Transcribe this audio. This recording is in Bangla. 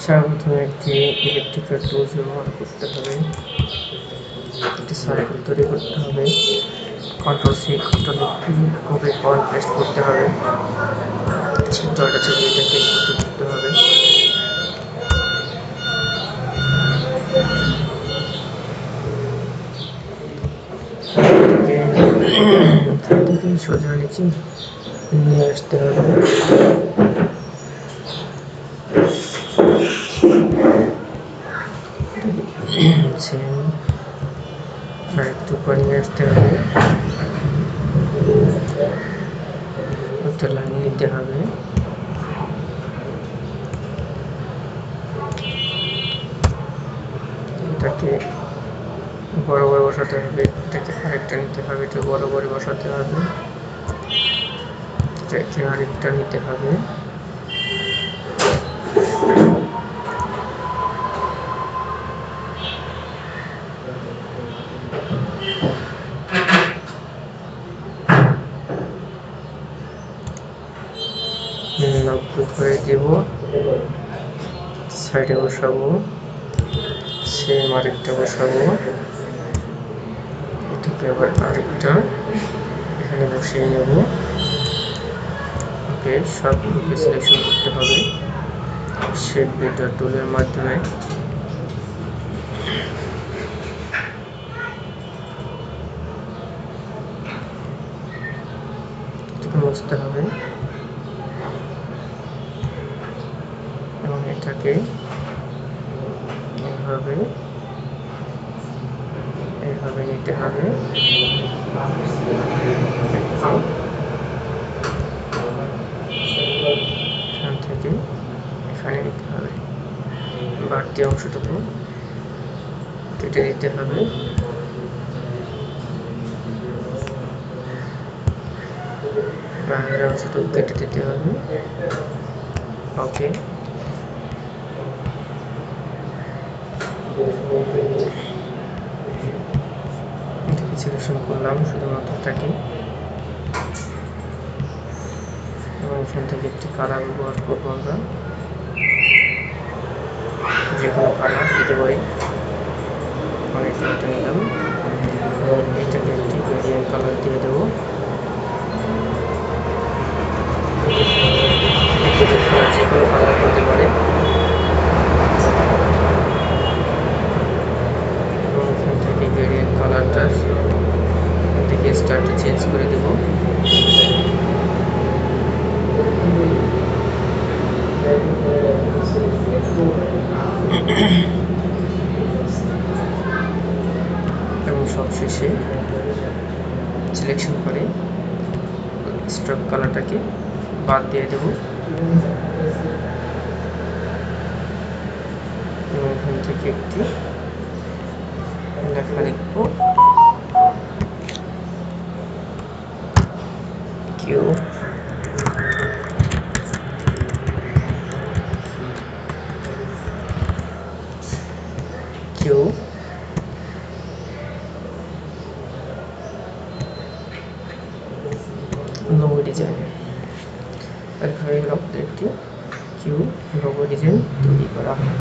সর্বপ্রথমে একটি ইলেকট্রিক্যাল টুলস ব্যবহার করতে হবে, একটি সার্কেল তৈরি করতে হবে, কন্ট্রোল-C কন্ট্রোল-V কপি ফল পেস্ট করতে হবে, জলটা ছড়িয়ে এটাকে শুদ্ধ করতে হবে। সোজা নিচে নিয়ে আসতে হবে। আরেকটু উপরে নিয়ে আসতে হবে, লাইন নিতে হবে। এটাকে বরাবর বসাতে হবে, এটাকে আরেকটা নিতে হবে, এটা বরাবর বসাতে হবে, এটাকে আরেকটা নিতে হবে। করে দেব, সাইডে বসাবো, সেম আরেকটা বসাবো, এটাকে আবার আরেকটা এখানে বসিয়ে নেব। ওকে, সবগুলোকে সিলেকশন করতে হবে শেপ বিল্ডার টুলের মাধ্যমে। মুছতে হবে এবং এটাকে এইভাবে নিতে হবে। এখান থেকে এখানে নিতে হবে, বাড়তি অংশটুকু কেটে দিতে হবে। বাইরের অংশটুকু কেটে দিতে হবে। ওকে, এটাকে সিলেকশন করলাম শুধুমাত্র এটাকে, এবং এখান থেকে একটি কালার ব্যবহার করবো আমরা, যে কোনো কালার দিতে পারি। অনেক এটা নিলাম এবং এটাকে একটি গ্রেডিয়েন্ট কালার দিয়ে দেবো। যে কোনো কালার করতে পারে এবং এখান থেকে গ্রেডিয়েন্ট কালারটা থেকে স্টারটা চেঞ্জ করে দেবো। এবং সবশেষে সিলেকশন করে স্ট্রোক কালারটাকে বাদ দিয়ে দেব এবং এখান থেকে একটি লেখা লিখব, কিউ